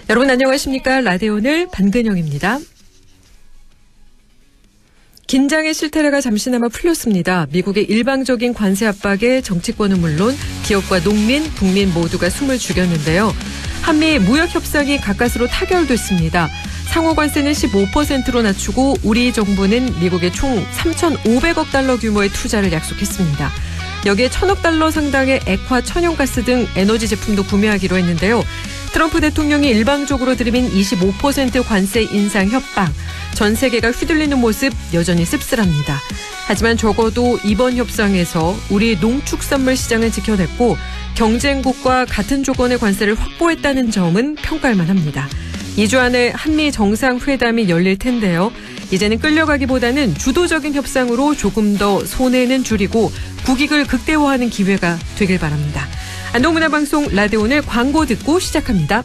여러분 안녕하십니까? 라디오늘 반근영입니다. 긴장의 실타래가 잠시나마 풀렸습니다. 미국의 일방적인 관세 압박에 정치권은 물론 기업과 농민, 국민 모두가 숨을 죽였는데요. 한미 무역 협상이 가까스로 타결됐습니다. 상호 관세는 15%로 낮추고 우리 정부는 미국에 총 3,500억 달러 규모의 투자를 약속했습니다. 여기에 1,000억 달러 상당의 액화, 천연가스 등 에너지 제품도 구매하기로 했는데요. 트럼프 대통령이 일방적으로 들이민 25% 관세 인상 협박, 전 세계가 휘둘리는 모습 여전히 씁쓸합니다. 하지만 적어도 이번 협상에서 우리 농축산물 시장을 지켜냈고 경쟁국과 같은 조건의 관세를 확보했다는 점은 평가할 만합니다. 2주 안에 한미 정상회담이 열릴 텐데요. 이제는 끌려가기보다는 주도적인 협상으로 조금 더 손해는 줄이고 국익을 극대화하는 기회가 되길 바랍니다. 안동문화방송 라디오늘 광고 듣고 시작합니다.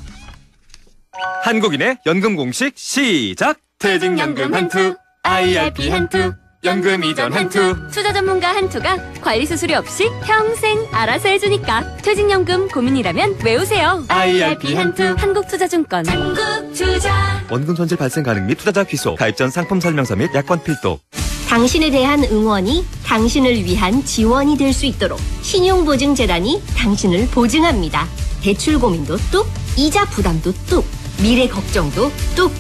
한국인의 연금 공식 시작! 퇴직연금 한투, IRP 한투, 연금 이전 한투. 투자 전문가 한투가 관리 수수료 없이 평생 알아서 해주니까 퇴직연금 고민이라면 외우세요. IRP 한투, 한국투자증권. 한국투자. 원금 손실 발생 가능 및 투자자 귀속, 가입 전 상품 설명서 및 약관 필독. 당신에 대한 응원이 당신을 위한 지원이 될 수 있도록 신용보증재단이 당신을 보증합니다. 대출 고민도 뚝, 이자 부담도 뚝, 미래 걱정도 뚝.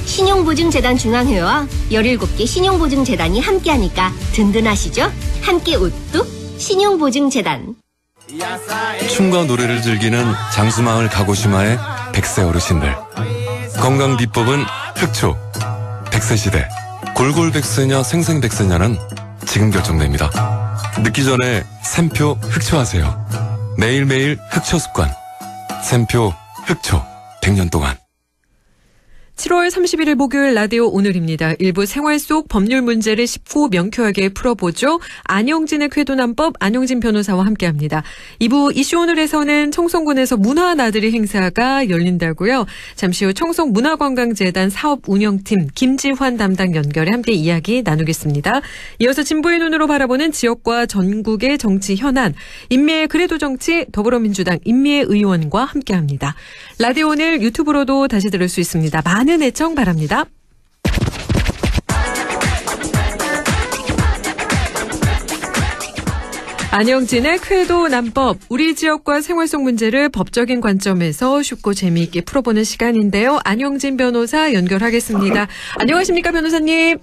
신용보증재단 중앙회와 17개 신용보증재단이 함께하니까 든든하시죠? 함께 우뚝 신용보증재단. 춤과 노래를 즐기는 장수마을 가고시마의 100세 어르신들. 건강 비법은 흑초. 100세 시대. 골골백세냐 생생백세냐는 지금 결정됩니다. 늦기 전에 샘표 흑초하세요. 매일매일 흑초 습관. 샘표 흑초. 100년 동안. 7월 31일 목요일 라디오 오늘입니다. 일부 생활 속 법률 문제를 쉽고 명쾌하게 풀어보죠. 안영진의 쾌도난법 안영진 변호사와 함께합니다. 2부 이슈 오늘에서는 청송군에서 문화나들이 행사가 열린다고요. 잠시 후 청송문화관광재단 사업운영팀 김지환 담당 연결해 함께 이야기 나누겠습니다. 이어서 진보의 눈으로 바라보는 지역과 전국의 정치 현안, 인미의 그래도 정치 더불어민주당 임미애 의원과 함께합니다. 라디오 오늘 유튜브로도 다시 들을 수 있습니다. 많은 애청 바랍니다. 안영진의 쾌도난법, 우리 지역과 생활 속 문제를 법적인 관점에서 쉽고 재미있게 풀어보는 시간인데요. 안영진 변호사 연결하겠습니다. 안녕하십니까 변호사님.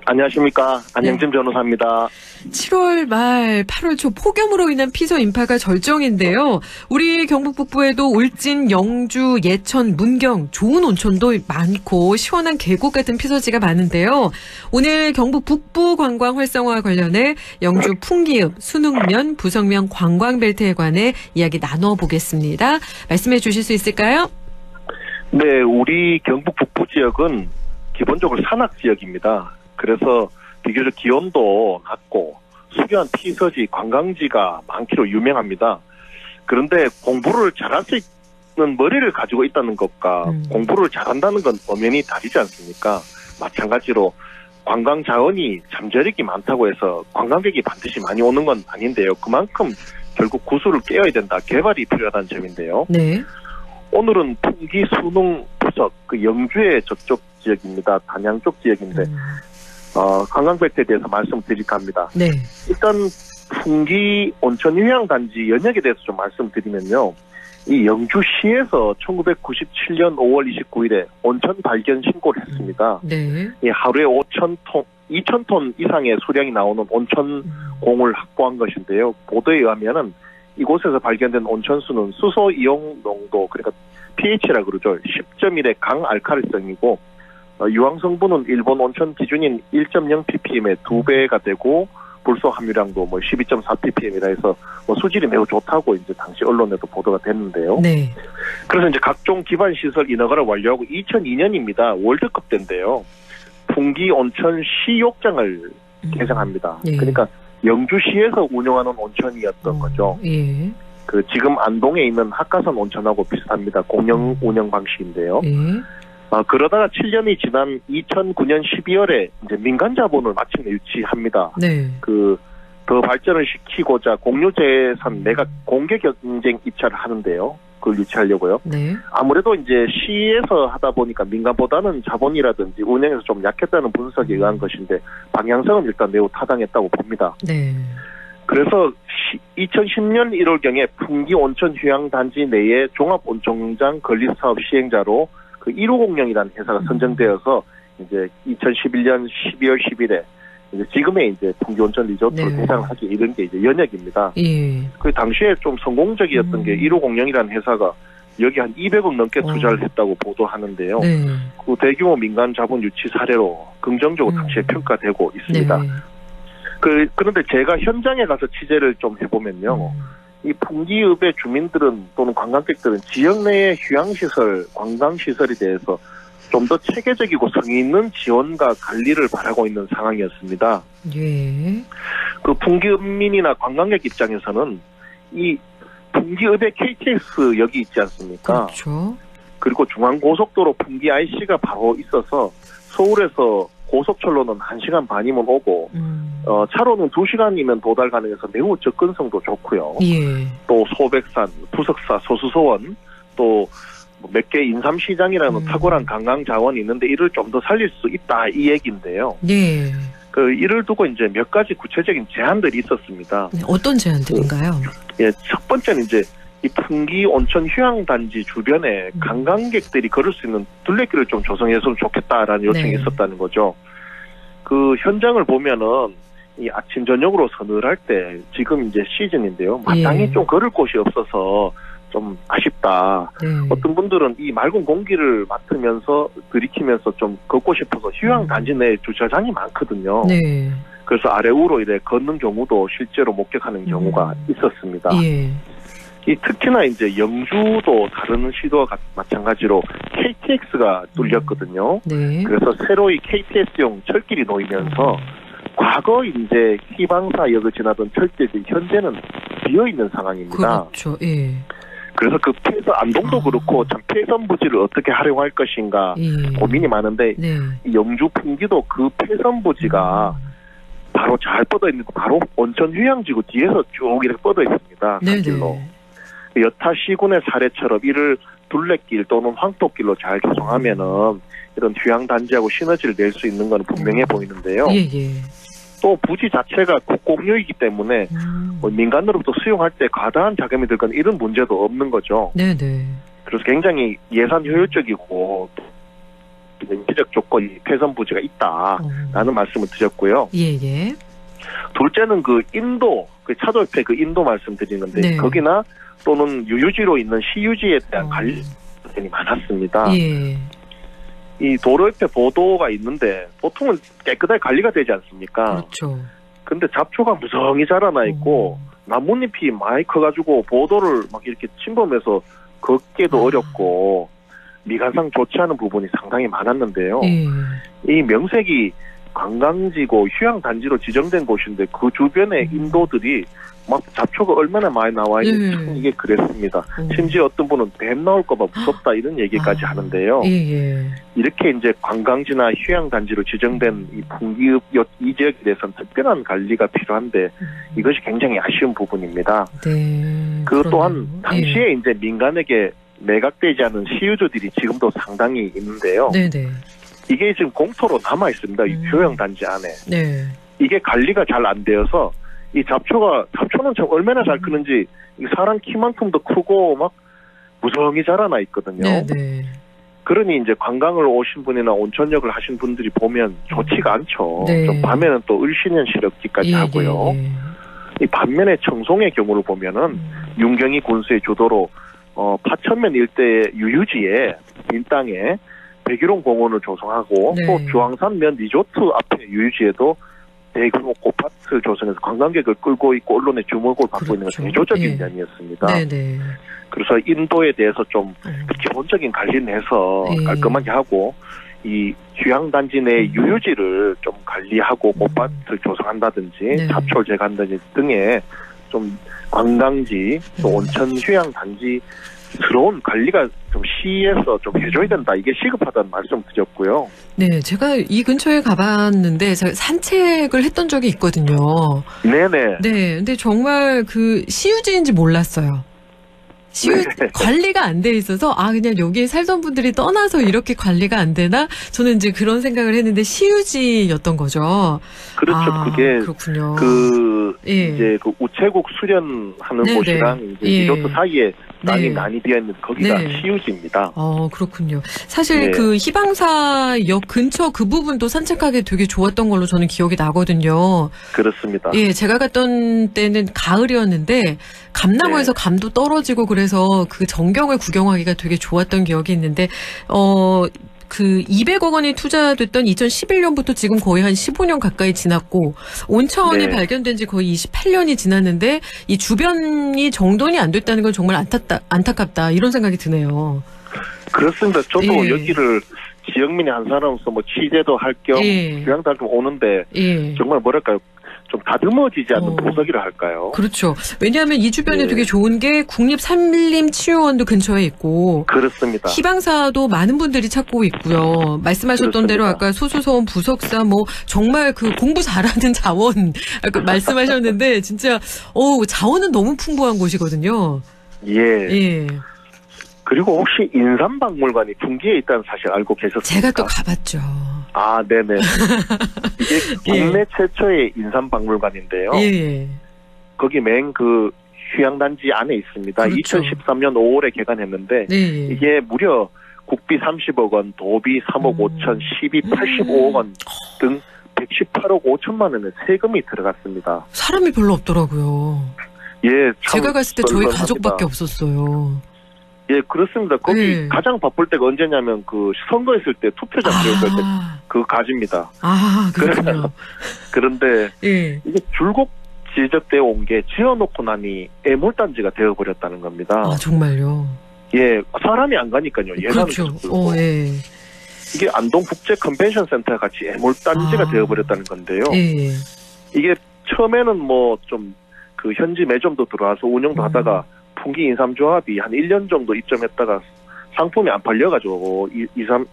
안녕하십니까. 안영진 변호사입니다. 7월 말 8월 초 폭염으로 인한 피서 인파가 절정인데요. 우리 경북 북부에도 울진, 영주, 예천, 문경 좋은 온천도 많고 시원한 계곡 같은 피서지가 많은데요. 오늘 경북 북부 관광 활성화 관련해 영주 풍기읍, 순흥면, 부성면 관광벨트에 관해 이야기 나눠보겠습니다. 말씀해 주실 수 있을까요? 네, 우리 경북 북부 지역은 기본적으로 산악 지역입니다. 그래서 비교적 기온도 낮고 수려한 피서지, 관광지가 많기로 유명합니다. 그런데 공부를 잘할 수 있는 머리를 가지고 있다는 것과 공부를 잘한다는 건 엄연히 다르지 않습니까? 마찬가지로 관광 자원이 잠재력이 많다고 해서 관광객이 반드시 많이 오는 건 아닌데요. 그만큼 결국 구슬을 깨어야 된다, 개발이 필요하다는 점인데요. 네. 오늘은 풍기, 순흥, 부석, 그 영주의 저쪽 지역입니다. 단양 쪽 지역인데 관광벨트에 대해서 말씀드릴까 합니다. 네. 일단 풍기 온천 휴양단지 연역에 대해서 좀 말씀드리면요. 이 영주시에서 1997년 5월 29일에 온천 발견 신고를 했습니다. 네. 이 하루에 2,000톤 이상의 수량이 나오는 온천공을 확보한 것인데요. 보도에 의하면은 이곳에서 발견된 온천수는 수소 이용 농도, 그러니까 pH라 그러죠. 10.1의 강알칼리성이고 유황 성분은 일본 온천 기준인 1.0 ppm의 2배가 되고 불소 함유량도 12.4ppm이라 해서 수질이 매우 좋다고 이제 당시 언론에도 보도가 됐는데요. 네. 그래서 이제 각종 기반 시설 인허가를 완료하고 2002년입니다. 월드컵 때인데요. 풍기 온천 시욕장을 개장합니다. 예. 그러니까 영주시에서 운영하는 온천이었던 거죠. 예. 그 지금 안동에 있는 학가선 온천하고 비슷합니다. 공영 운영 방식인데요. 예. 그러다가 7년이 지난 2009년 12월에 이제 민간 자본을 마침내 유치합니다. 네. 그 더 발전을 시키고자 공유재산 매각 공개 경쟁 입찰을 하는데요. 그걸 유치하려고요. 네. 아무래도 이제 시에서 하다 보니까 민간보다는 자본이라든지 운영에서 좀 약했다는 분석에 의한 것인데 방향성은 일단 매우 타당했다고 봅니다. 네. 그래서 2010년 1월경에 풍기 온천 휴양단지 내에 종합온천장 건립사업 시행자로 그 1500이라는 회사가 선정되어서 이제 2011년 12월 10일에 이제 지금의 이제 풍기 온천 리조트를 네. 대상하기 이런 게 이제 연역입니다. 예. 그 당시에 좀 성공적이었던 게 1500이라는 회사가 여기 한 200억 넘게 투자를 했다고 보도하는데요. 네. 그 대규모 민간 자본 유치 사례로 긍정적으로 당시에 평가되고 있습니다. 네. 그런데 제가 현장에 가서 취재를 좀 해보면요. 이 풍기읍의 주민들은 또는 관광객들은 지역 내의 휴양시설, 관광시설에 대해서 좀 더 체계적이고 성의 있는 지원과 관리를 바라고 있는 상황이었습니다. 예. 그 풍기읍민이나 관광객 입장에서는 이 풍기읍의 KTX역이 있지 않습니까? 그렇죠. 그리고 중앙고속도로 풍기 IC가 바로 있어서 서울에서 고속철로는 1시간 반이면 오고 차로는 2시간이면 도달 가능해서 매우 접근성도 좋고요. 예. 또 소백산, 부석사, 소수소원, 또 몇 개 인삼시장이라는 탁월한 관광 자원이 있는데 이를 좀 더 살릴 수 있다 이 얘기인데요. 네. 이를 두고 이제 몇 가지 구체적인 제안들이 있었습니다. 네. 어떤 제안들인가요? 예, 첫 번째는 이제 이 풍기 온천 휴양단지 주변에 관광객들이 걸을 수 있는 둘레길을 좀 조성했으면 좋겠다라는 요청이 네. 있었다는 거죠. 그 현장을 보면은 이 아침 저녁으로 서늘할 때 지금 이제 시즌인데요. 마땅히 예. 좀 걸을 곳이 없어서 좀 아쉽다. 네. 어떤 분들은 이 맑은 공기를 맡으면서 들이키면서 좀 걷고 싶어서 휴양단지 내에 주차장이 많거든요. 네. 그래서 아래우로 이래 걷는 경우도 실제로 목격하는 경우가 있었습니다. 예. 특히나 이제 영주도 다른 시도와 마찬가지로 KTX가 뚫렸거든요. 네. 그래서 새로이 KTX용 철길이 놓이면서 과거 이제 희방사역을 지나던 철길이 현재는 비어 있는 상황입니다. 그렇죠. 예. 그래서 그 안동도 그렇고 참 폐선 부지를 어떻게 활용할 것인가 예. 고민이 많은데 네. 이 영주 풍기도 그 폐선 부지가 바로 잘 뻗어 있는 바로 온천 휴양지구 뒤에서 쭉 이렇게 뻗어 있습니다. 산길로. 네네. 여타 시군의 사례처럼 이를 둘레길 또는 황토길로 잘 조성하면은 이런 휴양단지하고 시너지를 낼 수 있는 건 분명해 보이는데요. 예. 또 부지 자체가 국공유이기 때문에 민간으로부터 수용할 때 과다한 자금이 들거나 이런 문제도 없는 거죠. 네네. 그래서 굉장히 예산 효율적이고 인지적 조건이 폐선 부지가 있다라는 말씀을 드렸고요. 예. 둘째는 그 인도, 그 차도 옆에 그 인도 말씀드리는데 네. 거기나 또는 유유지로 있는 시유지에 대한 관리가 많았습니다. 예. 이 도로 옆에 보도가 있는데 보통은 깨끗하게 관리가 되지 않습니까? 그렇죠. 근데 잡초가 무성히 자라나 있고 나뭇잎이 많이 커가지고 보도를 막 이렇게 침범해서 걷기도 어렵고 미관상 좋지 않은 부분이 상당히 많았는데요. 예. 이 명색이 관광지고 휴양단지로 지정된 곳인데 그 주변에 인도들이 막 잡초가 얼마나 많이 나와 있는지 참 이게 그랬습니다. 심지어 어떤 분은 뱀 나올까봐 무섭다 이런 얘기까지 하는데요. 예. 이렇게 이제 관광지나 휴양단지로 지정된 이 풍기읍 이 지역에 대해서는 특별한 관리가 필요한데 이것이 굉장히 아쉬운 부분입니다. 네. 그 또한 그러네요. 당시에 이제 민간에게 매각되지 않은 시유주들이 지금도 상당히 있는데요. 네네. 이게 지금 공터로 남아 있습니다. 이 휴양단지 안에. 네. 이게 관리가 잘 안 되어서 이 잡초는 참 얼마나 잘 크는지 사람 키만큼도 크고 막 무성히 자라나 있거든요. 네네. 그러니 이제 관광을 오신 분이나 온천역을 하신 분들이 보면 좋지가 않죠. 네. 좀 밤에는 또 을씨년시럽기까지 하고요. 이 반면에 청송의 경우를 보면은 윤경희 군수의 주도로 파천면 일대의 유유지에 빈 땅에 백일홍 공원을 조성하고 네. 또 주황산면 리조트 앞에 유유지에도 대규모 고파트 조성해서 관광객을 끌고 있고 언론의 주목을 받고 있는 것은 대조적인 면이었습니다. 네네. 그래서 인도에 대해서 좀 기본적인 관리는 해서 깔끔하게 하고 이 휴양단지 내 유유지를 좀 관리하고 꽃밭을 조성한다든지 잡초를 제거한다든지 등의 좀 관광지 또 온천 휴양단지 스러운 관리가 좀 시에서 좀 해줘야 된다. 이게 시급하다는 말씀 드렸고요. 네, 제가 이 근처에 가봤는데 제가 산책을 했던 적이 있거든요. 네네. 네, 근데 정말 그 시유지인지 몰랐어요. 관리가 안 돼 있어서 그냥 여기에 살던 분들이 떠나서 이렇게 관리가 안 되나? 저는 이제 그런 생각을 했는데 시유지였던 거죠. 그렇죠. 그게 그렇군요. 이제 그 우체국 수련하는 네네. 곳이랑 이제 리조트 사이에 땅이 많이 비어 있는 거기가 시유지입니다. 그렇군요. 사실 네. 그 희방사역 근처 그 부분도 산책하기 되게 좋았던 걸로 저는 기억이 나거든요. 그렇습니다. 예, 제가 갔던 때는 가을이었는데 감나무에서 감도 떨어지고 그래서 그 전경을 구경하기가 되게 좋았던 기억이 있는데 그 200억 원이 투자됐던 2011년부터 지금 거의 한 15년 가까이 지났고 온천이 발견된 지 거의 28년이 지났는데 이 주변이 정돈이 안 됐다는 건 정말 안타깝다 이런 생각이 드네요. 그렇습니다. 저도 여기를 지역민의 한 사람으로서 뭐 취재도 할 겸 휴양도 할 겸 오는데 정말 뭐랄까요. 좀 다듬어지지 않는 보석이라 할까요? 그렇죠. 왜냐하면 이 주변에 되게 좋은 게 국립산림치유원도 근처에 있고 그렇습니다. 희방사도 많은 분들이 찾고 있고요. 말씀하셨던 대로 아까 소수서원 부석사 뭐 정말 그 공부 잘하는 자원 아까 말씀하셨는데 진짜 자원은 너무 풍부한 곳이거든요. 예. 그리고 혹시 인삼박물관이 풍기에 있다는 사실 알고 계셨습니까? 제가 또 가봤죠. 네네. 이게 국내 최초의 인삼박물관인데요. 거기 맨 그 휴양단지 안에 있습니다. 그렇죠. 2013년 5월에 개관했는데 이게 무려 국비 30억 원, 도비 3억 5천, 시비 85억 원 등 118억 5천만 원의 세금이 들어갔습니다. 사람이 별로 없더라고요. 제가 갔을 때 저희 가족밖에 없었어요. 그렇습니다. 거기 가장 바쁠 때가 언제냐면 그 선거했을 때 투표장 지역할 때 그 가지입니다. 그렇군요. 그런데 이게 줄곧 지적되어 온 게 지어놓고 나니 애물단지가 되어버렸다는 겁니다. 정말요? 사람이 안 가니까요. 그렇죠. 이게 안동국제 컨벤션 센터 같이 애물단지가 되어버렸다는 건데요. 이게 처음에는 뭐 좀 그 현지 매점도 들어와서 운영도 하다가 풍기 인삼조합이 한 1년 정도 입점했다가 상품이 안 팔려가지고 2천,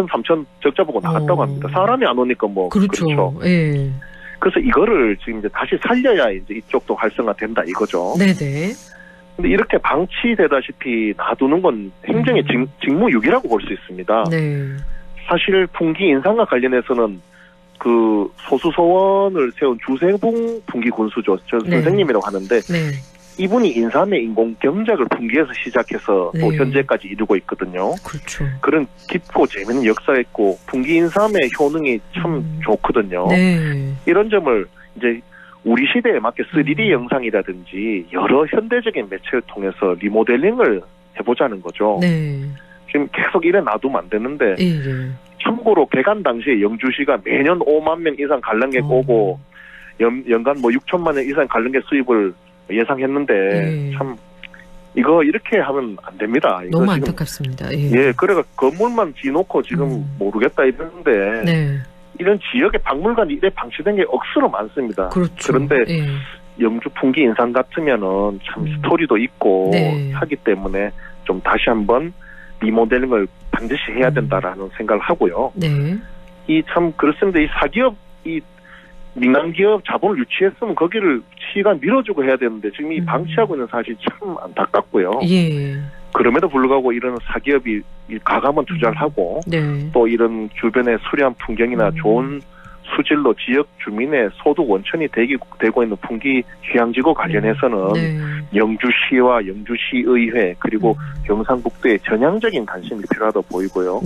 3천 적자 보고 나갔다고 합니다. 사람이 안 오니까 뭐. 그렇죠. 그래서 이거를 지금 이제 다시 살려야 이제 이쪽도 활성화된다 이거죠. 네네. 근데 이렇게 방치되다시피 놔두는 건 행정의 직무유기라고 볼 수 있습니다. 사실 풍기 인삼과 관련해서는 그 소수소원을 세운 주세봉 풍기 군수죠. 저 선생님이라고 하는데 이분이 인삼의 인공 경작을 풍기에서 시작해서 또 현재까지 이루고 있거든요. 그렇죠. 그런 깊고 재미있는 역사가 있고 풍기 인삼의 효능이 참 좋거든요. 이런 점을 이제 우리 시대에 맞게 3D 영상이라든지 여러 현대적인 매체를 통해서 리모델링을 해보자는 거죠. 지금 계속 이래 놔두면 안 되는데 참고로 개관 당시에 영주시가 매년 5만 명 이상 관람객 오고 연간 뭐 6천만 원 이상 관람객 수입을 예상했는데 참 이거 이렇게 하면 안 됩니다. 이거 너무 지금, 안타깝습니다. 그래가 건물만 지놓고 지금 모르겠다 이러는데 이런 지역의 박물관이 이래 방치된 게 억수로 많습니다. 그런데 영주 풍기 인삼 같으면은 참 스토리도 있고 하기 때문에 좀 다시 한번 리모델링을 반드시 해야 된다라는 생각을 하고요. 이 참 그렇습니다. 이 사기업 이 민간기업 자본을 유치했으면 거기를 시간 밀어주고 해야 되는데 지금 이 방치하고 있는 사실이 참 안타깝고요. 그럼에도 불구하고 이런 사기업이 과감한 투자를 하고 또 이런 주변의 수려한 풍경이나 좋은 수질로 지역 주민의 소득 원천이 되고 있는 풍기 휴양지구 관련해서는 영주시와 영주시의회 그리고 경상북도의 전향적인 관심이 필요하다고 보이고요.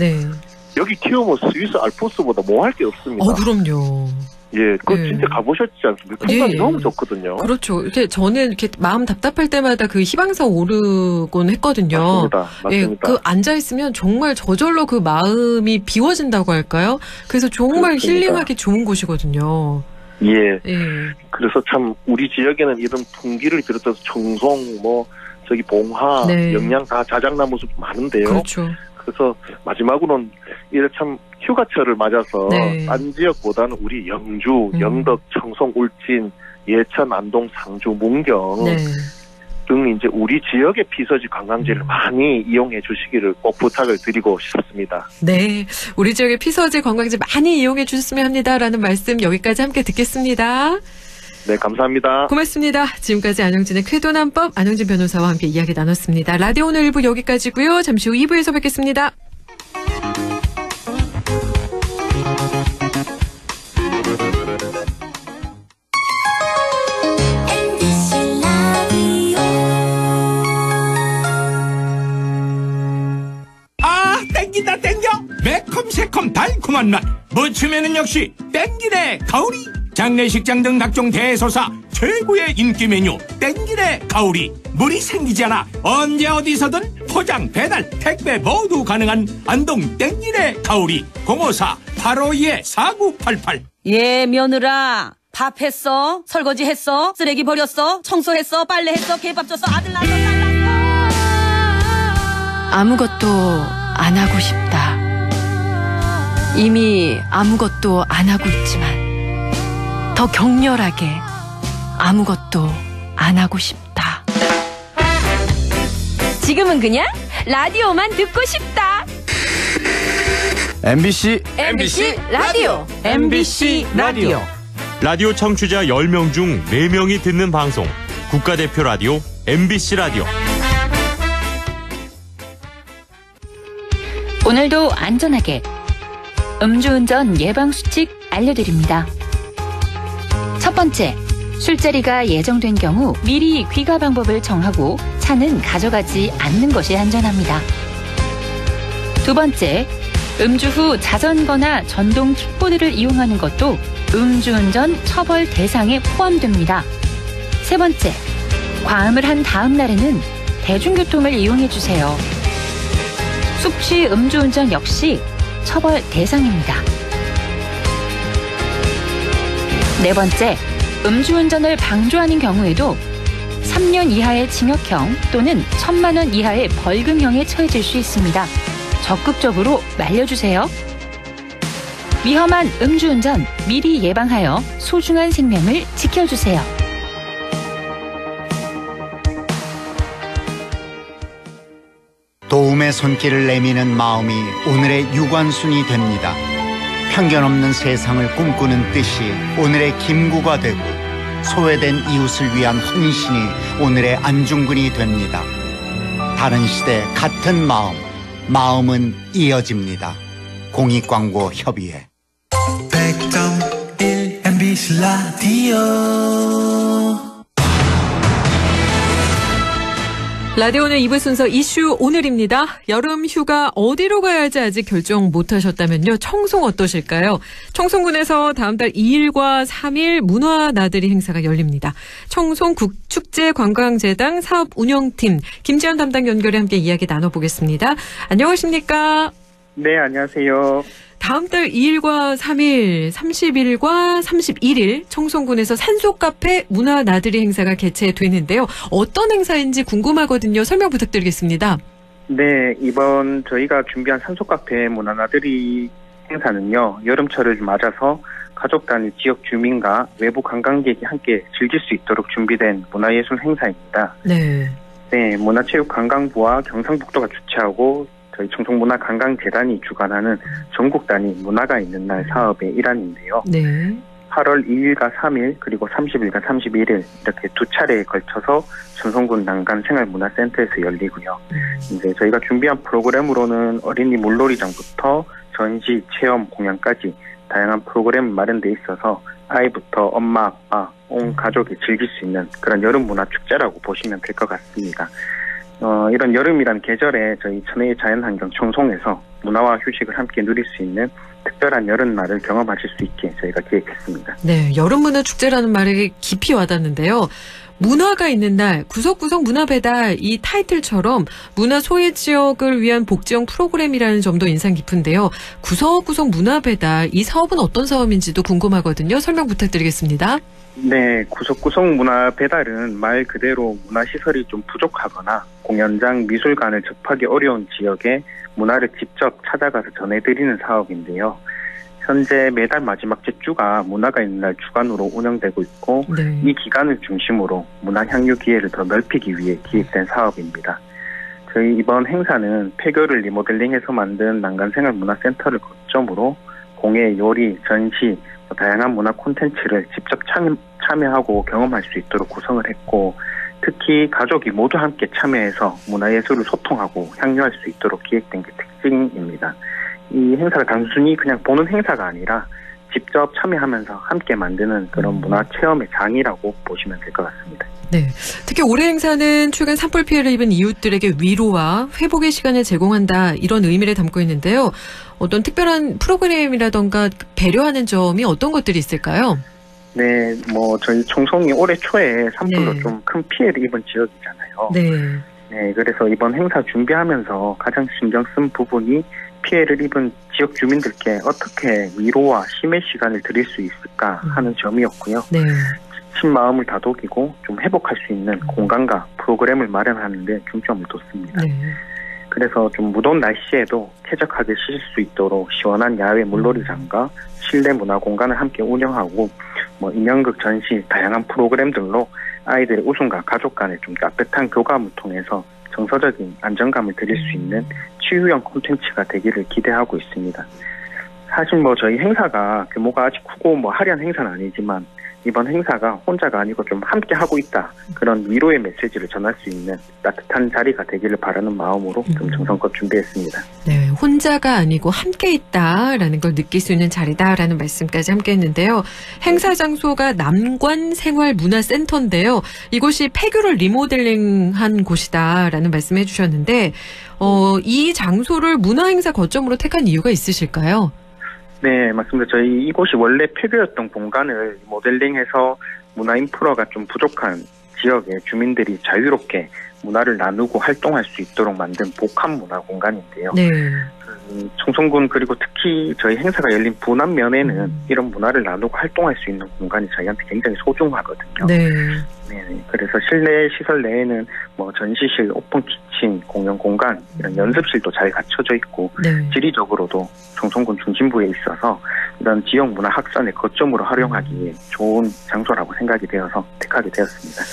여기 키우면 스위스 알프스보다 뭐 할 게 없습니다. 그럼요. 그거 진짜 가보셨지 않습니까? 풍경이 너무 좋거든요. 그렇죠. 이렇게 저는 이렇게 마음 답답할 때마다 그 희방사 오르곤 했거든요. 맞습니다. 그 앉아있으면 정말 저절로 그 마음이 비워진다고 할까요? 그래서 정말 힐링하기 좋은 곳이거든요. 그래서 참 우리 지역에는 이런 풍기를 비롯해서 청송, 저기 봉화, 영양 다 자작나무 숲 많은데요. 그렇죠. 그래서 마지막으로는 이래 참 휴가철을 맞아서 딴 지역보다는 우리 영주, 영덕, 청송, 울진, 예천, 안동, 상주, 문경 등 이제 우리 지역의 피서지 관광지를 많이 이용해 주시기를 꼭 부탁을 드리고 싶습니다. 네, 우리 지역의 피서지 관광지 많이 이용해 주셨으면 합니다라는 말씀 여기까지 함께 듣겠습니다. 네, 감사합니다. 고맙습니다. 지금까지 안영진의 쾌도난법 안영진 변호사와 함께 이야기 나눴습니다. 라디오 오늘 1부 여기까지고요. 잠시 후 2부에서 뵙겠습니다. 땡긴다 땡겨 매콤새콤 달콤한 맛 무침에는 역시 땡기네 가오리 장례식장 등 각종 대소사 최고의 인기 메뉴 땡기네 가오리 물이 생기지 않아 언제 어디서든 포장 배달 택배 모두 가능한 안동 땡기네 가오리 054-852-4988 예 며느라 밥 했어? 설거지 했어? 쓰레기 버렸어? 청소했어? 빨래했어? 개밥 줬어? 아들 낳았어? 딸 낳았어? 아무것도 안 하고 싶다. 이미 아무것도 안 하고 있지만 더 격렬하게 아무것도 안 하고 싶다. 지금은 그냥 라디오만 듣고 싶다. MBC 라디오. MBC 라디오. 라디오 청취자 10명 중 4명이 듣는 방송. 국가대표 라디오 MBC 라디오. 오늘도 안전하게 음주운전 예방수칙 알려드립니다. 첫 번째, 술자리가 예정된 경우 미리 귀가 방법을 정하고 차는 가져가지 않는 것이 안전합니다. 두 번째, 음주 후 자전거나 전동 킥보드를 이용하는 것도 음주운전 처벌 대상에 포함됩니다. 세 번째, 과음을 한 다음 날에는 대중교통을 이용해주세요. 숙취 음주운전 역시 처벌 대상입니다. 네 번째, 음주운전을 방조하는 경우에도 3년 이하의 징역형 또는 1,000만 원 이하의 벌금형에 처해질 수 있습니다. 적극적으로 말려주세요. 위험한 음주운전 미리 예방하여 소중한 생명을 지켜주세요. 도움의 손길을 내미는 마음이 오늘의 유관순이 됩니다. 편견 없는 세상을 꿈꾸는 뜻이 오늘의 김구가 되고 소외된 이웃을 위한 헌신이 오늘의 안중근이 됩니다. 다른 시대 같은 마음은 이어집니다. 공익광고협의회 100.1 MBC 라디오. 라디오 오늘 2부 순서 이슈 오늘입니다. 여름 휴가 어디로 가야 할지 아직 결정 못하셨다면요. 청송 어떠실까요? 청송군에서 다음 달 2일과 3일 문화 나들이 행사가 열립니다. 청송 국축제관광재단 사업운영팀 김지현 담당 연결해 함께 이야기 나눠보겠습니다. 안녕하십니까? 네, 안녕하세요. 다음 달 2일과 3일, 30일과 31일 청송군에서 산소카페 문화 나들이 행사가 개최되는데요. 어떤 행사인지 궁금하거든요. 설명 부탁드리겠습니다. 네, 이번 저희가 준비한 산소카페 문화 나들이 행사는요. 여름철을 맞아서 가족 단위 지역 주민과 외부 관광객이 함께 즐길 수 있도록 준비된 문화예술 행사입니다. 네. 네, 문화체육관광부와 경상북도가 주최하고 저희 청송문화관광재단이 주관하는 전국 단위 문화가 있는 날 사업의 일환인데요. 네. 8월 2일과 3일 그리고 30일과 31일 이렇게 두 차례에 걸쳐서 청송군 난간생활문화센터에서 열리고요. 이제 저희가 준비한 프로그램으로는 어린이 물놀이장부터 전시, 체험, 공연까지 다양한 프로그램이 마련돼 있어서 아이부터 엄마, 아빠, 온 가족이 즐길 수 있는 그런 여름 문화 축제라고 보시면 될 것 같습니다. 이런 여름이란 계절에 저희 천혜의 자연환경 청송에서 문화와 휴식을 함께 누릴 수 있는 특별한 여름날을 경험하실 수 있게 저희가 기획했습니다. 네, 여름문화축제라는 말에 깊이 와닿는데요. 문화가 있는 날, 구석구석 문화배달 이 타이틀처럼 문화 소외 지역을 위한 복지형 프로그램이라는 점도 인상 깊은데요. 구석구석 문화배달 이 사업은 어떤 사업인지도 궁금하거든요. 설명 부탁드리겠습니다. 네, 구석구석 문화배달은 말 그대로 문화시설이 좀 부족하거나 공연장, 미술관을 접하기 어려운 지역에 문화를 직접 찾아가서 전해드리는 사업인데요. 현재 매달 마지막 주가 문화가 있는 날 주간으로 운영되고 있고 네. 이 기간을 중심으로 문화 향유 기회를 더 넓히기 위해 기획된 사업입니다. 저희 이번 행사는 폐교를 리모델링해서 만든 난간생활문화센터를 거점으로 공예, 요리, 전시, 다양한 문화 콘텐츠를 직접 참여하고 경험할 수 있도록 구성을 했고 특히 가족이 모두 함께 참여해서 문화예술을 소통하고 향유할 수 있도록 기획된 게 특징입니다. 이 행사가 단순히 그냥 보는 행사가 아니라 직접 참여하면서 함께 만드는 그런 문화 체험의 장이라고 보시면 될 것 같습니다. 네. 특히 올해 행사는 최근 산불 피해를 입은 이웃들에게 위로와 회복의 시간을 제공한다 이런 의미를 담고 있는데요. 어떤 특별한 프로그램이라던가 배려하는 점이 어떤 것들이 있을까요? 네, 저희 청송이 올해 초에 산불로 좀 큰 피해를 입은 지역이잖아요. 네. 네, 그래서 이번 행사 준비하면서 가장 신경 쓴 부분이 피해를 입은 지역 주민들께 어떻게 위로와 힘의 시간을 드릴 수 있을까 하는 점이었고요. 네. 지친 마음을 다독이고 좀 회복할 수 있는 공간과 프로그램을 마련하는 데 중점을 뒀습니다. 네. 그래서 좀 무더운 날씨에도 쾌적하게 쉬실 수 있도록 시원한 야외 물놀이장과 실내 문화 공간을 함께 운영하고 인형극 전시, 다양한 프로그램들로 아이들의 웃음과 가족 간의 좀 따뜻한 교감을 통해서 정서적인 안정감을 드릴 수 있는 치유형 콘텐츠가 되기를 기대하고 있습니다. 사실 저희 행사가 규모가 아직 크고 화려한 행사는 아니지만 이번 행사가 혼자가 아니고 좀 함께 하고 있다. 그런 위로의 메시지를 전할 수 있는 따뜻한 자리가 되기를 바라는 마음으로 좀 정성껏 준비했습니다. 네, 혼자가 아니고 함께 있다라는 걸 느낄 수 있는 자리다라는 말씀까지 함께 했는데요. 행사 장소가 남관생활문화센터인데요. 이곳이 폐교를 리모델링한 곳이다라는 말씀해 주셨는데 이 장소를 문화행사 거점으로 택한 이유가 있으실까요? 네, 맞습니다. 저희 이곳이 원래 폐교였던 공간을 모델링해서 문화 인프라가 좀 부족한 지역의 주민들이 자유롭게 문화를 나누고 활동할 수 있도록 만든 복합 문화 공간인데요. 네. 청송군 그리고 특히 저희 행사가 열린 부남면에는 이런 문화를 나누고 활동할 수 있는 공간이 저희한테 굉장히 소중하거든요. 네. 네, 그래서 실내 시설 내에는 전시실, 오픈 키친, 공연 공간, 이런 연습실도 잘 갖춰져 있고 네. 지리적으로도 청송군 중심부에 있어서 이런 지역 문화 확산의 거점으로 활용하기에 좋은 장소라고 생각이 되어서 택하게 되었습니다.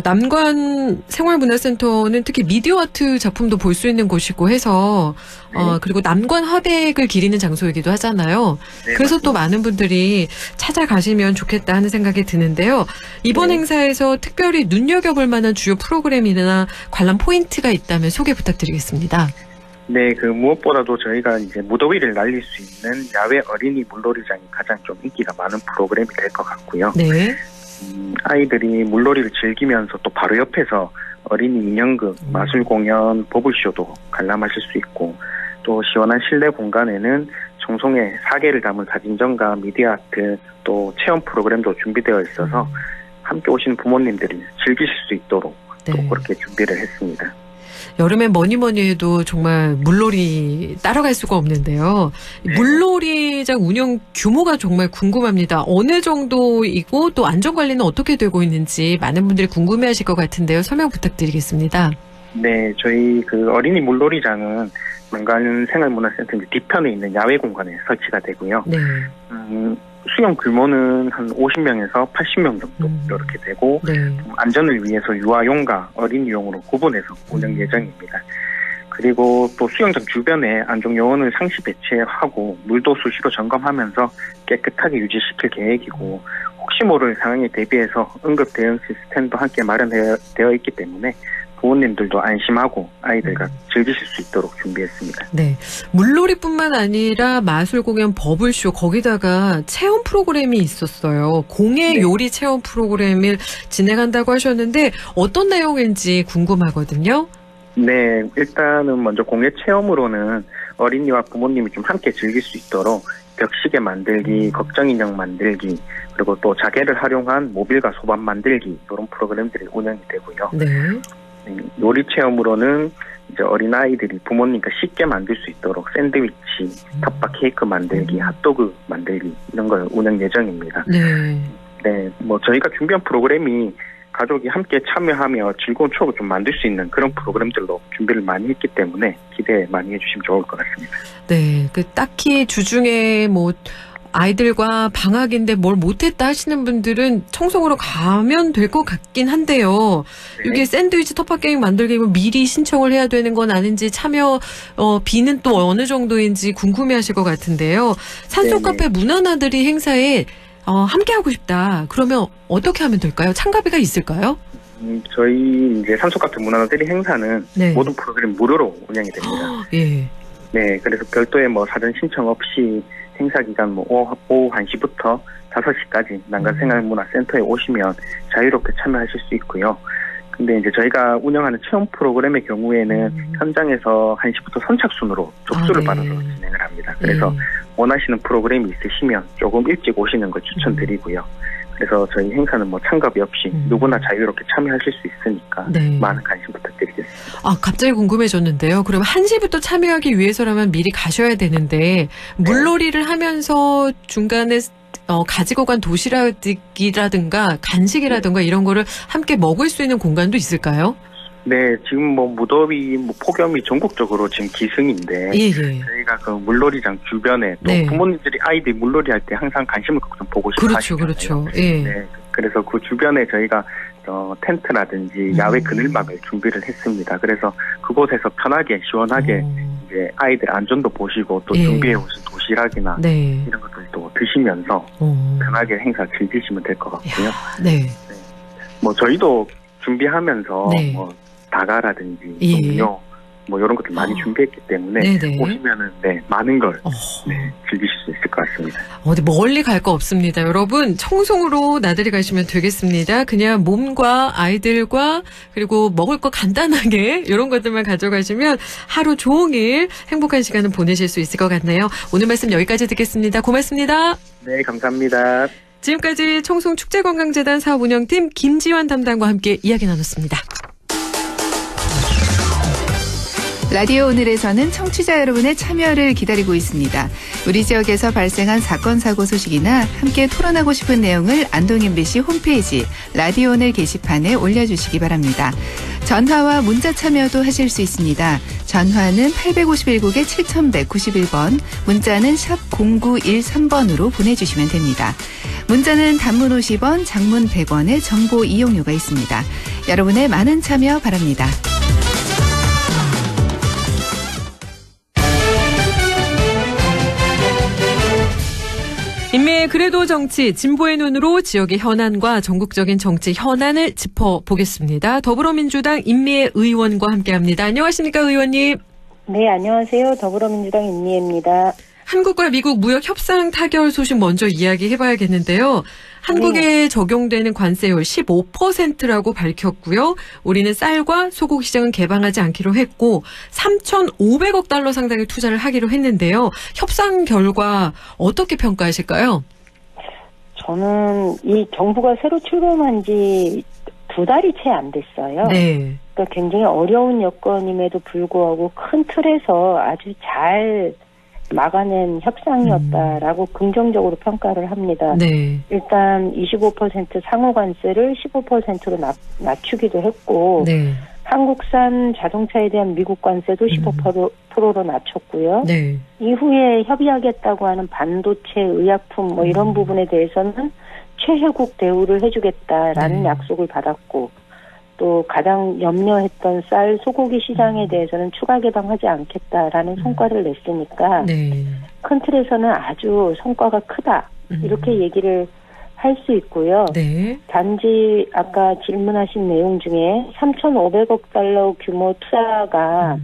남관 생활문화센터는 특히 미디어 아트 작품도 볼 수 있는 곳이고 해서 그리고 남관 화백을 기리는 장소이기도 하잖아요. 네, 그래서 맞습니다. 또 많은 분들이 찾아가시면 좋겠다 하는 생각이 드는데요. 이번 행사에서 특별히 눈여겨볼 만한 주요 프로그램이나 관람 포인트가 있다면 소개 부탁드리겠습니다. 네, 무엇보다도 저희가 이제 무더위를 날릴 수 있는 야외 어린이 물놀이장이 가장 좀 인기가 많은 프로그램이 될 것 같고요. 네. 아이들이 물놀이를 즐기면서 또 바로 옆에서 어린이 인형극, 마술 공연, 버블쇼도 관람하실 수 있고 또 시원한 실내 공간에는 청송의 사계를 담은 사진전과 미디어 아트 또 체험 프로그램도 준비되어 있어서 함께 오시는 부모님들이 즐기실 수 있도록 또 그렇게 준비를 했습니다. 여름엔 뭐니 해도 정말 물놀이 따라갈 수가 없는데요. 물놀이장 운영 규모가 정말 궁금합니다. 어느 정도이고 또 안전관리는 어떻게 되고 있는지 많은 분들이 궁금해하실 것 같은데요. 설명 부탁드리겠습니다. 네, 저희 어린이 물놀이장은 난간생활문화센터 뒤편에 있는 야외 공간에 설치가 되고요. 네. 수용 규모는 한 50명에서 80명 정도 이렇게 되고 좀 안전을 위해서 유아용과 어린이용으로 구분해서 운영 예정입니다. 그리고 또 수영장 주변에 안전요원을 상시 배치하고 물도 수시로 점검하면서 깨끗하게 유지시킬 계획이고 혹시 모를 상황에 대비해서 응급 대응 시스템도 함께 마련되어 있기 때문에 부모님들도 안심하고 아이들과 즐기실 수 있도록 준비했습니다. 네, 물놀이뿐만 아니라 마술 공연, 버블쇼 거기다가 체험 프로그램이 있었어요. 공예 요리 체험 프로그램을 진행한다고 하셨는데 어떤 내용인지 궁금하거든요. 네, 일단은 먼저 공예 체험으로는 어린이와 부모님이 좀 함께 즐길 수 있도록 벽시계 만들기, 걱정인형 만들기, 그리고 또 자개를 활용한 모빌과 소반 만들기 이런 프로그램들이 운영이 되고요. 네. 요리 체험으로는 이제 어린아이들이 부모님과 쉽게 만들 수 있도록 샌드위치, 텃밭 케이크 만들기, 핫도그 만들기 이런 걸 운영 예정입니다. 네. 네, 저희가 준비한 프로그램이 가족이 함께 참여하며 즐거운 추억을 좀 만들 수 있는 그런 프로그램들로 준비를 많이 했기 때문에 기대 많이 해주시면 좋을 것 같습니다. 네, 딱히 주중에 아이들과 방학인데 뭘 못했다 하시는 분들은 청송으로 가면 될 것 같긴 한데요. 네. 이게 샌드위치 텃밭 계획 만들기면 미리 신청을 해야 되는 건 아닌지 참여 비는 또 어느 정도인지 궁금해하실 것 같은데요. 산소카페 문화나들이 행사에 함께하고 싶다. 그러면 어떻게 하면 될까요? 참가비가 있을까요? 저희 이제 산소카페 문화나들이 행사는 네. 모든 프로그램 무료로 운영이 됩니다. 예. 네, 그래서 별도의 뭐 사전 신청 없이 행사 기간 뭐 오후 1시부터 5시까지 난간생활문화센터에 오시면 자유롭게 참여하실 수 있고요. 근데 이제 저희가 운영하는 체험 프로그램의 경우에는 현장에서 1시부터 선착순으로 접수를 받아서 진행을 합니다. 그래서 원하시는 프로그램이 있으시면 조금 일찍 오시는 걸 추천드리고요. 그래서 저희 행사는 뭐 참가비 없이 누구나 자유롭게 참여하실 수 있으니까 네. 많은 관심 부탁드리겠습니다. 갑자기 궁금해졌는데요. 그럼 1시부터 참여하기 위해서라면 미리 가셔야 되는데 물놀이를 하면서 중간에 가지고 간 도시락이라든가 간식이라든가 이런 거를 함께 먹을 수 있는 공간도 있을까요? 네, 지금 뭐 무더위, 폭염이 전국적으로 지금 기승인데 저희가 그 물놀이장 주변에 또 부모님들이 아이들이 물놀이 할 때 항상 관심을 갖고 좀 보고 싶어 하시잖아요. 그렇죠. 예. 네, 그래서 그 주변에 저희가 텐트라든지 야외 그늘막을 준비를 했습니다. 그래서 그곳에서 편하게 시원하게 이제 아이들 안전도 보시고 또 준비해 오신 도시락이나 이런 것들도 드시면서 편하게 행사 즐기시면 될 것 같고요. 네. 뭐 저희도 준비하면서 뭐 다가라든지 음료 뭐 이런 것들 많이 준비했기 때문에 오시면은 많은 걸 즐기실 수 있을 것 같습니다. 어디 멀리 갈 거 없습니다. 여러분 청송으로 나들이 가시면 되겠습니다. 그냥 몸과 아이들과 그리고 먹을 거 간단하게 이런 것들만 가져가시면 하루 종일 행복한 시간을 보내실 수 있을 것 같네요. 오늘 말씀 여기까지 듣겠습니다. 고맙습니다. 네, 감사합니다. 지금까지 청송축제관광재단 사업운영팀 김지환 담당과 함께 이야기 나눴습니다. 라디오 오늘에서는 청취자 여러분의 참여를 기다리고 있습니다. 우리 지역에서 발생한 사건 사고 소식이나 함께 토론하고 싶은 내용을 안동 MBC 홈페이지 라디오 오늘 게시판에 올려주시기 바랍니다. 전화와 문자 참여도 하실 수 있습니다. 전화는 851국에 7191번, 문자는 샵 0913번으로 보내주시면 됩니다. 문자는 단문 50원, 장문 100원의 정보 이용료가 있습니다. 여러분의 많은 참여 바랍니다. 인민의 그래도 정치, 진보의 눈으로 지역의 현안과 전국적인 정치 현안을 짚어보겠습니다. 더불어민주당 임미애 의원과 함께합니다. 안녕하십니까, 의원님? 네, 안녕하세요. 더불어민주당 임미애입니다. 한국과 미국 무역 협상 타결 소식 먼저 이야기해봐야겠는데요. 한국에 적용되는 관세율 15%라고 밝혔고요. 우리는 쌀과 소고기 시장은 개방하지 않기로 했고 3,500억 달러 상당의 투자를 하기로 했는데요. 협상 결과 어떻게 평가하실까요? 저는 이 정부가 새로 출범한 지 2달이 채 안 됐어요. 네. 그러니까 굉장히 어려운 여건임에도 불구하고 큰 틀에서 아주 잘 막아낸 협상이었다라고 긍정적으로 평가를 합니다. 네. 일단 25% 상호 관세를 15%로 낮추기도 했고 한국산 자동차에 대한 미국 관세도 15%로 낮췄고요. 이후에 협의하겠다고 하는 반도체, 의약품 뭐 이런 부분에 대해서는 최혜국 대우를 해주겠다라는 약속을 받았고 또 가장 염려했던 쌀, 소고기 시장에 대해서는 추가 개방하지 않겠다라는 성과를 냈으니까 큰 틀에서는 아주 성과가 크다 이렇게 얘기를 할 수 있고요. 단지 아까 질문하신 내용 중에 3,500억 달러 규모 투자가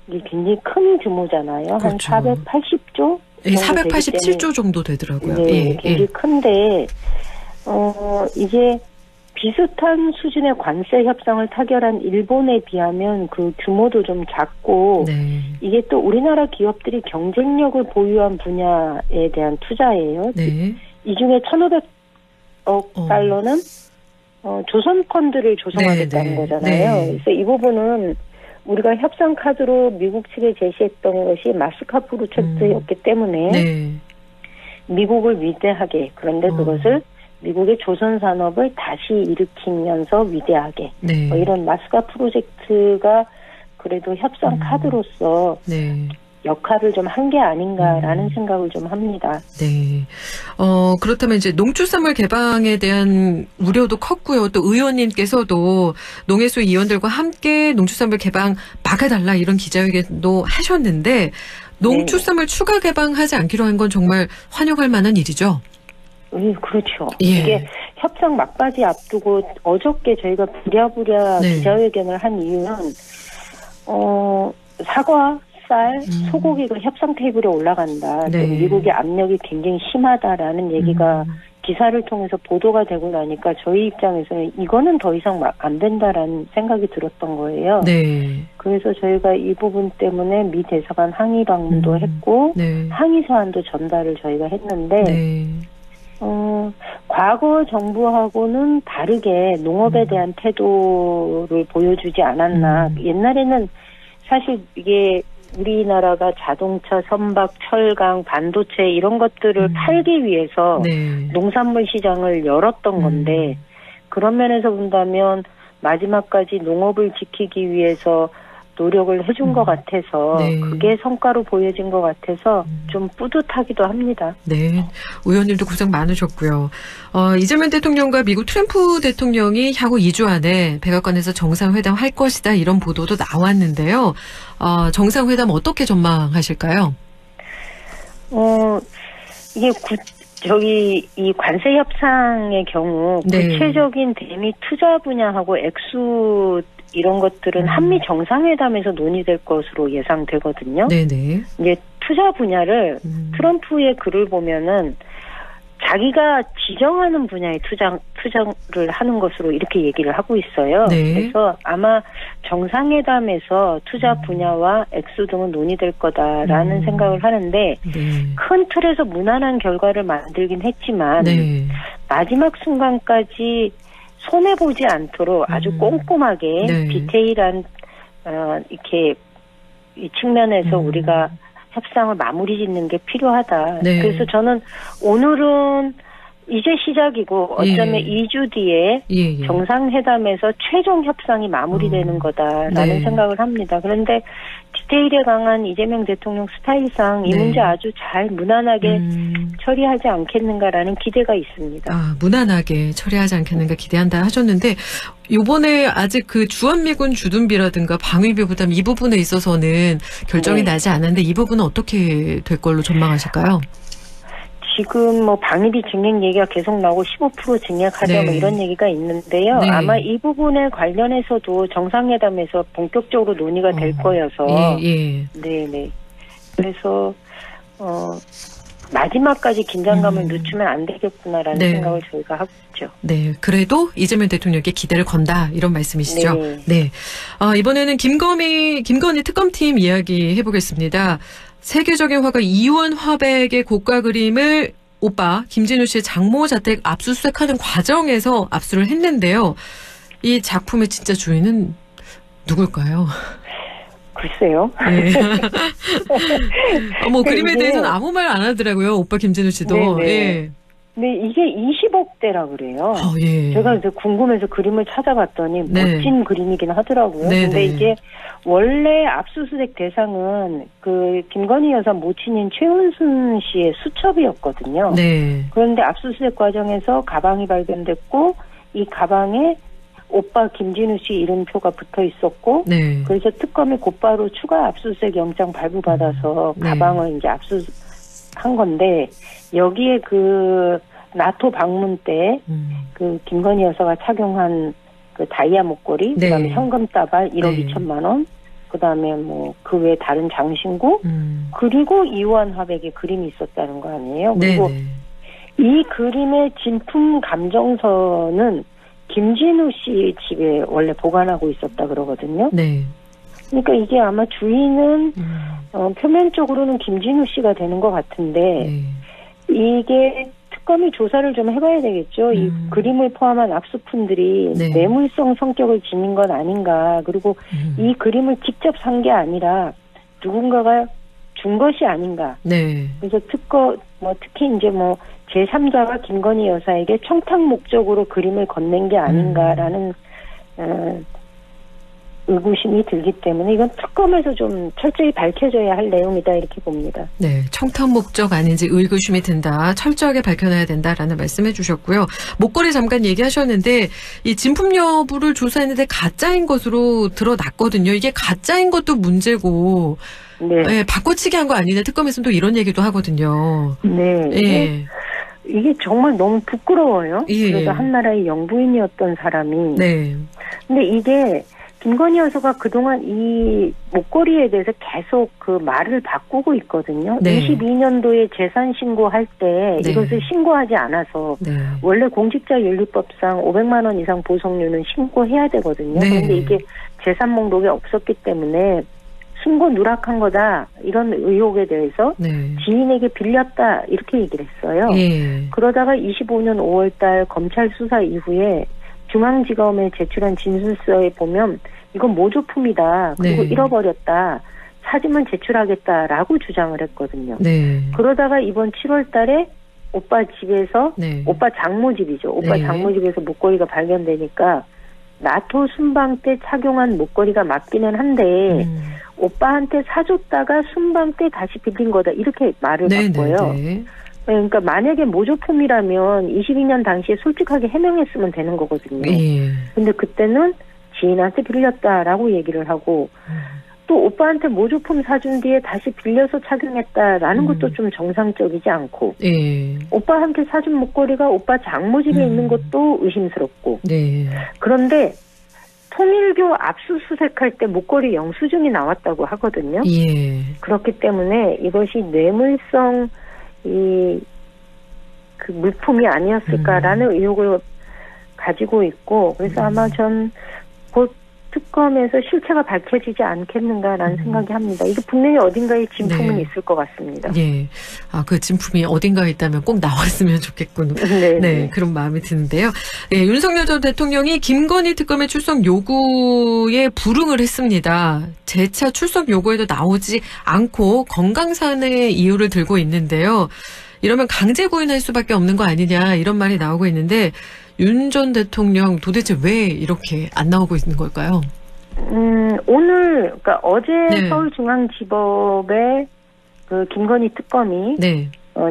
이게 굉장히 큰 규모잖아요. 그렇죠. 한 480조? 네, 487조 정도 되더라고요. 네, 굉장히 큰데 이제 비슷한 수준의 관세 협상을 타결한 일본에 비하면 그 규모도 좀 작고 이게 또 우리나라 기업들이 경쟁력을 보유한 분야에 대한 투자예요. 이 중에 1,500억 달러는 조선 펀드를 조성하겠다는 거잖아요. 그래서 이 부분은 우리가 협상 카드로 미국 측에 제시했던 것이 마스카 프로젝트였기 때문에 미국을 위대하게 그런데 그것을 미국의 조선 산업을 다시 일으키면서 위대하게 뭐 이런 마스카 프로젝트가 그래도 협상 카드로서 역할을 좀 한 게 아닌가라는 생각을 좀 합니다. 네. 그렇다면 이제 농축산물 개방에 대한 우려도 컸고요. 또 의원님께서도 농해수 의원들과 함께 농축산물 개방 막아달라 이런 기자회견도 하셨는데 농축산물 추가 개방하지 않기로 한 건 정말 환영할 만한 일이죠. 그렇죠. 예. 이게 협상 막바지 앞두고 어저께 저희가 부랴부랴 기자회견을 한 이유는 사과, 쌀, 소고기가 협상 테이블에 올라간다. 미국의 압력이 굉장히 심하다라는 얘기가 기사를 통해서 보도가 되고 나니까 저희 입장에서는 이거는 더 이상 안 된다라는 생각이 들었던 거예요. 네. 그래서 저희가 이 부분 때문에 미 대사관 항의 방문도 했고 항의 사안도 전달을 저희가 했는데 과거 정부하고는 다르게 농업에 대한 태도를 보여주지 않았나. 옛날에는 사실 이게 우리나라가 자동차, 선박, 철강, 반도체 이런 것들을 팔기 위해서 농산물 시장을 열었던 건데 그런 면에서 본다면 마지막까지 농업을 지키기 위해서 노력을 해준 것 같아서 그게 성과로 보여진 것 같아서 좀 뿌듯하기도 합니다. 네, 의원님도 고생 많으셨고요. 이재명 대통령과 미국 트럼프 대통령이 향후 2주 안에 백악관에서 정상회담 할 것이다 이런 보도도 나왔는데요. 정상회담 어떻게 전망하실까요? 이게 이 관세 협상의 경우 구체적인 대미 투자 분야하고 액수 이런 것들은 한미 정상회담에서 논의될 것으로 예상되거든요. 네네. 이제 투자 분야를 트럼프의 글을 보면은 자기가 지정하는 분야에 투자를 하는 것으로 이렇게 얘기를 하고 있어요. 그래서 아마 정상회담에서 투자 분야와 액수 등은 논의될 거다라는 생각을 하는데 큰 틀에서 무난한 결과를 만들긴 했지만 마지막 순간까지 손해보지 않도록 아주 꼼꼼하게 디테일한 이렇게 이 측면에서 우리가 협상을 마무리 짓는 게 필요하다. 그래서 저는 오늘은 이제 시작이고 어쩌면 2주 뒤에 정상회담에서 최종 협상이 마무리되는 거다라는 생각을 합니다. 그런데 디테일에 강한 이재명 대통령 스타일상 이 문제 아주 잘 무난하게 처리하지 않겠는가라는 기대가 있습니다. 무난하게 처리하지 않겠는가 기대한다 하셨는데 이번에 아직 그 주한미군 주둔비라든가 방위비 부담 이 부분에 있어서는 결정이 나지 않았는데 이 부분은 어떻게 될 걸로 전망하실까요? 지금 뭐 방위비 증액 얘기가 계속 나오고 15% 증액하자 뭐 이런 얘기가 있는데요. 아마 이 부분에 관련해서도 정상회담에서 본격적으로 논의가 될 거여서 네네. 그래서 마지막까지 긴장감을 늦추면 안 되겠구나라는 생각을 저희가 하고 있죠. 네, 그래도 이재명 대통령께 기대를 건다 이런 말씀이시죠. 네. 이번에는 김건희 특검팀 이야기 해보겠습니다. 세계적인 화가 이완 화백의 고가 그림을 오빠 김진우 씨의 장모 자택 압수수색하는 과정에서 압수를 했는데요. 이 작품의 진짜 주인은 누굴까요? 글쎄요. 그림에 대해서는 아무 말 안 하더라고요. 오빠 김진우 씨도. 네, 이게 20억대라 그래요. 제가 이제 궁금해서 그림을 찾아봤더니 멋진 그림이긴 하더라고요. 근데 이게 원래 압수수색 대상은 그 김건희 여사 모친인 최은순 씨의 수첩이었거든요. 그런데 압수수색 과정에서 가방이 발견됐고 이 가방에 오빠 김진우 씨 이름표가 붙어 있었고 그래서 특검이 곧바로 추가 압수수색 영장 발부받아서 가방을 이제 압수한 건데 여기에 그 나토 방문 때 그 김건희 여사가 착용한 그 다이아 목걸이, 그다음에 현금 따발 1억 2천만 원, 그다음에 뭐 그 외에 다른 장신구, 그리고 이완 화백의 그림이 있었다는 거 아니에요. 그리고 이 그림의 진품 감정서는 김진우 씨 집에 원래 보관하고 있었다 그러거든요. 그러니까 이게 아마 주인은 표면적으로는 김진우 씨가 되는 것 같은데 이게 특검이 조사를 좀 해봐야 되겠죠. 이 그림을 포함한 압수품들이 뇌물성 성격을 지닌 건 아닌가. 그리고 이 그림을 직접 산 게 아니라 누군가가 준 것이 아닌가. 그래서 특히 이제 뭐 제3자가 김건희 여사에게 청탁 목적으로 그림을 건넨 게 아닌가라는 의구심이 들기 때문에 이건 특검에서 좀 철저히 밝혀져야 할 내용이다 이렇게 봅니다. 네, 청탁 목적 아닌지 의구심이 든다. 철저하게 밝혀놔야 된다라는 말씀해 주셨고요. 목걸이 잠깐 얘기하셨는데 이 진품 여부를 조사했는데 가짜인 것으로 드러났거든요. 이게 가짜인 것도 문제고 네, 바꿔치기 한 거 아니냐. 특검에서는 또 이런 얘기도 하거든요. 네. 예. 이게 정말 너무 부끄러워요. 예. 그래서 한나라의 영부인이었던 사람이. 네. 근데 이게 김건희 여사가 그동안 이 목걸이에 대해서 계속 그 말을 바꾸고 있거든요. 네. 22년도에 재산 신고할 때 네. 이것을 신고하지 않아서 네. 원래 공직자윤리법상 500만 원 이상 보석료는 신고해야 되거든요. 네. 그런데 이게 재산 목록에 없었기 때문에 신고 누락한 거다 이런 의혹에 대해서 네. 지인에게 빌렸다 이렇게 얘기를 했어요. 예. 그러다가 25년 5월달 검찰 수사 이후에 중앙지검에 제출한 진술서에 보면 이건 모조품이다. 그리고 네. 잃어버렸다. 찾으면 제출하겠다라고 주장을 했거든요. 네. 그러다가 이번 7월달에 오빠 집에서 네. 오빠 장모 집이죠. 오빠 네. 장모 집에서 목걸이가 발견되니까 나토 순방 때 착용한 목걸이가 맞기는 한데 오빠한테 사줬다가 순방 때 다시 빌린 거다 이렇게 말을 바꿔요. 네. 그러니까 만약에 모조품이라면 22년 당시에 솔직하게 해명했으면 되는 거거든요. 예. 근데 그때는 지인한테 빌렸다라고 얘기를 하고 또 오빠한테 모조품 사준 뒤에 다시 빌려서 착용했다라는 것도 좀 정상적이지 않고 예. 오빠한테 사준 목걸이가 오빠 장모 집에 있는 것도 의심스럽고 네. 그런데 통일교 압수수색할 때 목걸이 영수증이 나왔다고 하거든요. 예. 그렇기 때문에 이것이 뇌물성 그 물품이 아니었을까라는 의혹을 가지고 있고 그래서 아마 전 곧 특검에서 실체가 밝혀지지 않겠는가라는 생각이 합니다. 이게 분명히 어딘가에 진품은 네. 있을 것 같습니다. 예. 아, 그 진품이 어딘가에 있다면 꼭 나왔으면 좋겠군요. 네. 네, 그런 마음이 드는데요. 예, 윤석열 전 대통령이 김건희 특검의 출석 요구에 불응을 했습니다. 재차 출석 요구에도 나오지 않고 건강상의 이유를 들고 있는데요. 이러면 강제 구인할 수밖에 없는 거 아니냐 이런 말이 나오고 있는데 윤 전 대통령 도대체 왜 이렇게 안 나오고 있는 걸까요? 오늘 그러니까 어제 네. 서울중앙지법에 그 김건희 특검이 네.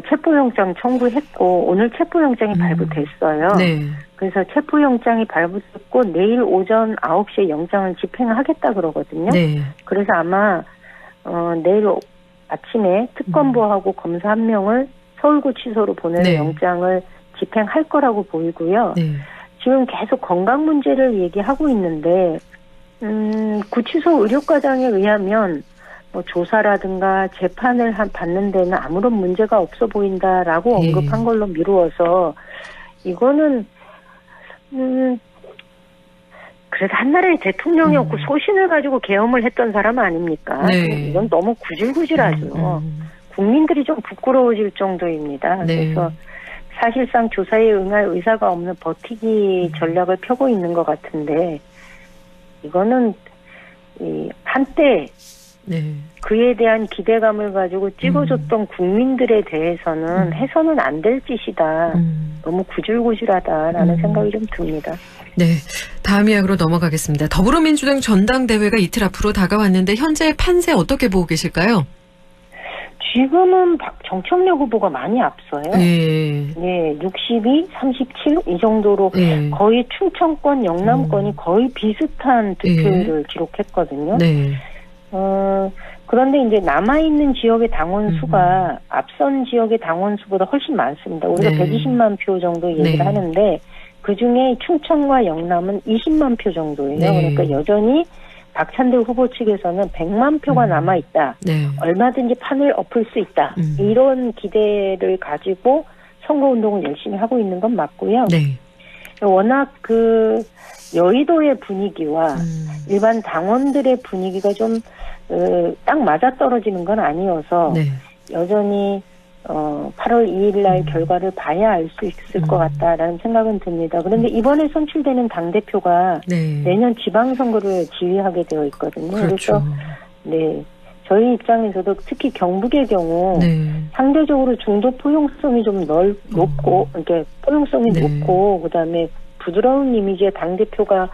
체포영장 청구했고 오늘 체포영장이 발부됐어요. 네. 그래서 체포영장이 발부됐고 내일 오전 9시에 영장을 집행하겠다 그러거든요. 네. 그래서 아마 내일 아침에 특검부하고 검사 한 명을 서울구치소로 보내는 네. 영장을 집행할 거라고 보이고요. 네. 지금 계속 건강 문제를 얘기하고 있는데 구치소 의료과장에 의하면 뭐 조사라든가 재판을 받는 데는 아무런 문제가 없어 보인다라고 언급한 걸로 미루어서 이거는 그래도 한나라의 대통령이었고 소신을 가지고 계엄을 했던 사람 아닙니까? 네. 이건 너무 구질구질하죠. 국민들이 좀 부끄러워질 정도입니다. 네. 그래서 사실상 조사에 응할 의사가 없는 버티기 전략을 펴고 있는 것 같은데 이거는 한때 네. 그에 대한 기대감을 가지고 찍어줬던 국민들에 대해서는 해서는 안 될 짓이다. 너무 구질구질하다라는 생각이 좀 듭니다. 네. 다음 이야기로 넘어가겠습니다. 더불어민주당 전당대회가 이틀 앞으로 다가왔는데 현재 판세 어떻게 보고 계실까요? 지금은 정청래 후보가 많이 앞서요. 예. 네, 62, 37 이 정도로 거의 충청권, 영남권이 거의 비슷한 득표율을 기록했거든요. 네. 그런데 이제 남아있는 지역의 당원 수가 앞선 지역의 당원 수보다 훨씬 많습니다. 우리가 120만 표 정도 얘기를 하는데 그중에 충청과 영남은 20만 표 정도예요. 그러니까 여전히 박찬대 후보 측에서는 100만 표가 남아있다. 얼마든지 판을 엎을 수 있다. 이런 기대를 가지고 선거운동을 열심히 하고 있는 건 맞고요. 워낙 그 여의도의 분위기와 일반 당원들의 분위기가 좀 딱 맞아떨어지는 건 아니어서 여전히 8월 2일 날 결과를 봐야 알 수 있을 것 같다라는 생각은 듭니다. 그런데 이번에 선출되는 당대표가 내년 지방선거를 지휘하게 되어 있거든요. 그렇죠. 그래서 저희 입장에서도 특히 경북의 경우 상대적으로 중도 포용성이 좀 높고 이렇게 포용성이 높고 그다음에 부드러운 이미지의 당대표가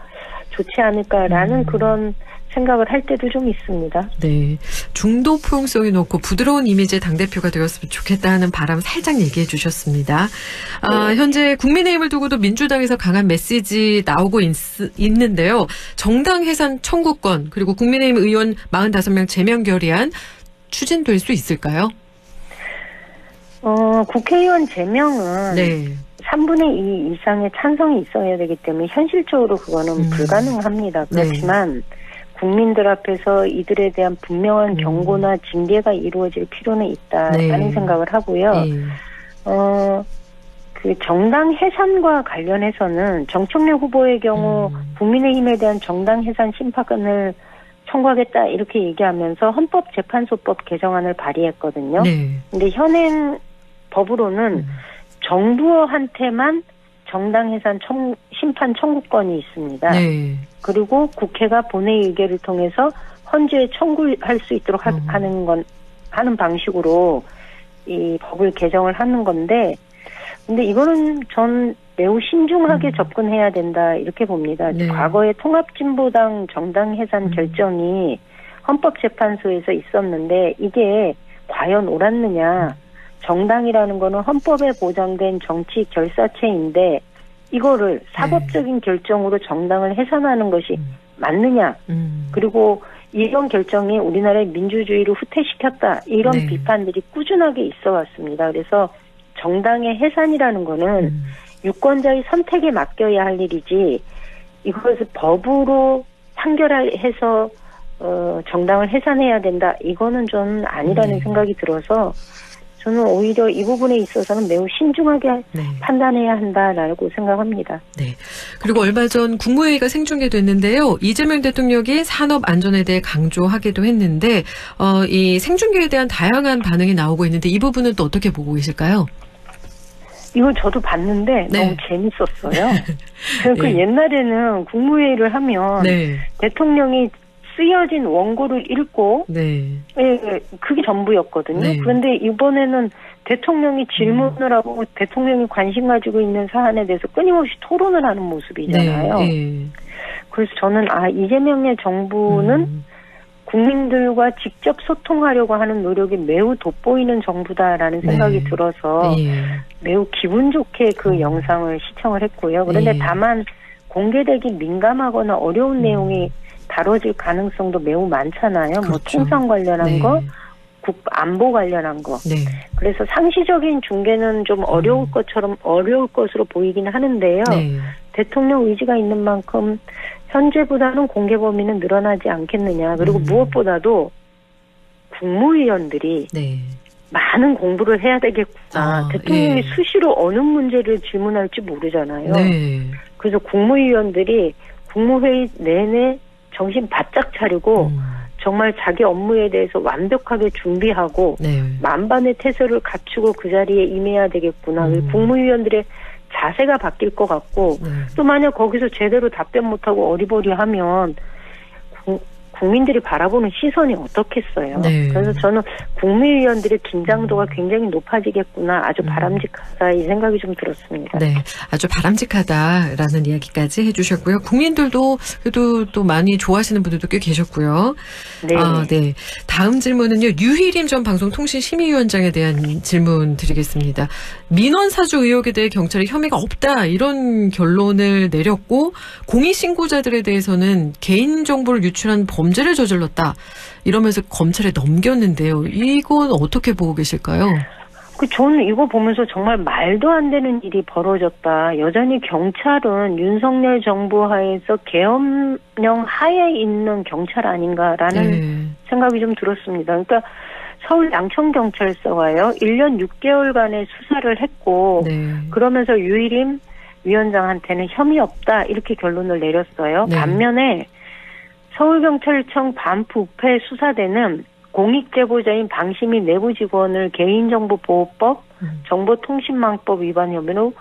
좋지 않을까라는 그런 생각을 할 때도 좀 있습니다. 네. 중도 포용성이 높고 부드러운 이미지의 당대표가 되었으면 좋겠다 하는 바람 살짝 얘기해 주셨습니다. 네. 현재 국민의힘을 두고도 민주당에서 강한 메시지 나오고 있는데요. 정당 해산 청구권 그리고 국민의힘 의원 45명 제명 결의안 추진될 수 있을까요? 국회의원 제명은 네. 3분의 2 이상의 찬성이 있어야 되기 때문에 현실적으로 그거는 불가능합니다. 그렇지만 네. 국민들 앞에서 이들에 대한 분명한 경고나 징계가 이루어질 필요는 있다라는 네. 생각을 하고요. 그 정당 해산과 관련해서는 정청래 후보의 경우 국민의힘에 대한 정당 해산 심판을 청구하겠다 이렇게 얘기하면서 헌법재판소법 개정안을 발의했거든요. 네. 근데 현행 법으로는 정부한테만 정당 해산 심판 청구권이 있습니다. 네. 그리고 국회가 본회의 의결을 통해서 헌재에 청구할 수 있도록 하는 방식으로 이 법을 개정을 하는 건데, 근데 이거는 전 매우 신중하게 접근해야 된다 이렇게 봅니다. 네. 과거에 통합진보당 정당 해산 결정이 헌법재판소에서 있었는데 이게 과연 옳았느냐? 정당이라는 거는 헌법에 보장된 정치 결사체인데 이거를 사법적인 결정으로 정당을 해산하는 것이 맞느냐. 그리고 이런 결정이 우리나라의 민주주의를 후퇴시켰다. 이런 네. 비판들이 꾸준하게 있어 왔습니다. 그래서 정당의 해산이라는 거는 유권자의 선택에 맡겨야 할 일이지 이것을 법으로 판결해서 정당을 해산해야 된다. 이거는 좀 아니라는 생각이 들어서 저는 오히려 이 부분에 있어서는 매우 신중하게 네. 판단해야 한다라고 생각합니다. 네. 그리고 얼마 전 국무회의가 생중계됐는데요. 이재명 대통령이 산업 안전에 대해 강조하기도 했는데 이 생중계에 대한 다양한 반응이 나오고 있는데 이 부분은 또 어떻게 보고 계실까요? 이걸 저도 봤는데 네. 너무 재밌었어요. 그 네. 옛날에는 국무회의를 하면 네. 대통령이 쓰여진 원고를 읽고 네. 예, 그게 전부였거든요. 네. 그런데 이번에는 대통령이 질문을 하고 대통령이 관심 가지고 있는 사안에 대해서 끊임없이 토론을 하는 모습이잖아요. 네. 그래서 저는 이재명의 정부는 국민들과 직접 소통하려고 하는 노력이 매우 돋보이는 정부다라는 생각이 네. 들어서 매우 기분 좋게 그 영상을 시청을 했고요. 그런데 다만 공개되기 민감하거나 어려운 내용이 다뤄질 가능성도 매우 많잖아요. 그렇죠. 뭐 총선 관련한 네. 거, 안보 관련한 거. 네. 그래서 상시적인 중계는 좀 어려울 것으로 보이긴 하는데요. 네. 대통령 의지가 있는 만큼 현재보다는 공개 범위는 늘어나지 않겠느냐. 그리고 무엇보다도 국무위원들이 네. 많은 공부를 해야 되겠구나. 대통령이 수시로 어느 문제를 질문할지 모르잖아요. 네. 그래서 국무위원들이 국무회의 내내 정신 바짝 차리고 정말 자기 업무에 대해서 완벽하게 준비하고 네. 만반의 태세를 갖추고 그 자리에 임해야 되겠구나. 국무위원들의 자세가 바뀔 것 같고 또 만약 거기서 제대로 답변 못하고 어리버리하면 국민들이 바라보는 시선이 어떻겠어요. 네. 그래서 저는 국무위원들의 긴장도가 굉장히 높아지겠구나. 아주 바람직하다 이 생각이 좀 들었습니다. 네, 아주 바람직하다라는 이야기까지 해주셨고요. 국민들도 그래도 또 많이 좋아하시는 분들도 꽤 계셨고요. 네. 네. 다음 질문은요. 유희림 전 방송통신심의위원장에 대한 질문 드리겠습니다. 민원사주 의혹에 대해 경찰이 혐의가 없다 이런 결론을 내렸고 공익신고자들에 대해서는 개인정보를 유출한 범죄를 저질렀다 이러면서 검찰에 넘겼는데요. 이건 어떻게 보고 계실까요? 저는 이거 보면서 정말 말도 안 되는 일이 벌어졌다. 여전히 경찰은 윤석열 정부 하에서 계엄령 하에 있는 경찰 아닌가라는 생각이 좀 들었습니다. 그러니까 서울 양천경찰서가요. 1년 6개월간의 수사를 했고 그러면서 유일임 위원장한테는 혐의 없다 이렇게 결론을 내렸어요. 반면에 서울경찰청 반부패 수사대는 공익제보자인 방심이 내부 직원을 개인정보보호법, 정보통신망법 위반 혐의로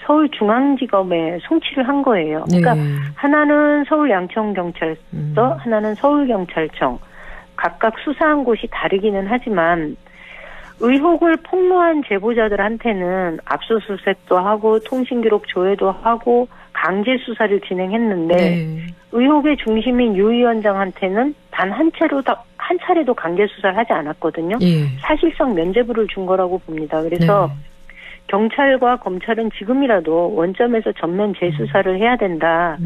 서울중앙지검에 송치를 한 거예요. 그러니까 하나는 서울 양천경찰서, 하나는 서울경찰청. 각각 수사한 곳이 다르기는 하지만 의혹을 폭로한 제보자들한테는 압수수색도 하고 통신기록 조회도 하고 강제 수사를 진행했는데 네. 의혹의 중심인 유 위원장한테는 단 한 차례도 강제 수사를 하지 않았거든요. 예. 사실상 면죄부를 준 거라고 봅니다. 그래서 네. 경찰과 검찰은 지금이라도 원점에서 전면 재수사를 해야 된다.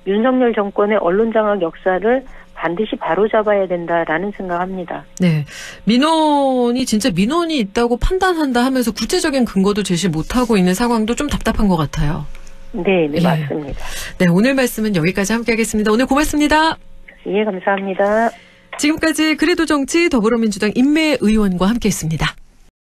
윤석열 정권의 언론장악 역사를 반드시 바로잡아야 된다라는 생각합니다. 네. 민원이 진짜 민원이 있다고 판단한다 하면서 구체적인 근거도 제시 못하고 있는 상황도 좀 답답한 것 같아요. 네, 예. 맞습니다. 네, 오늘 말씀은 여기까지 함께하겠습니다. 오늘 고맙습니다. 예, 감사합니다. 지금까지 그래도 정치 더불어민주당 임매 의원과 함께했습니다.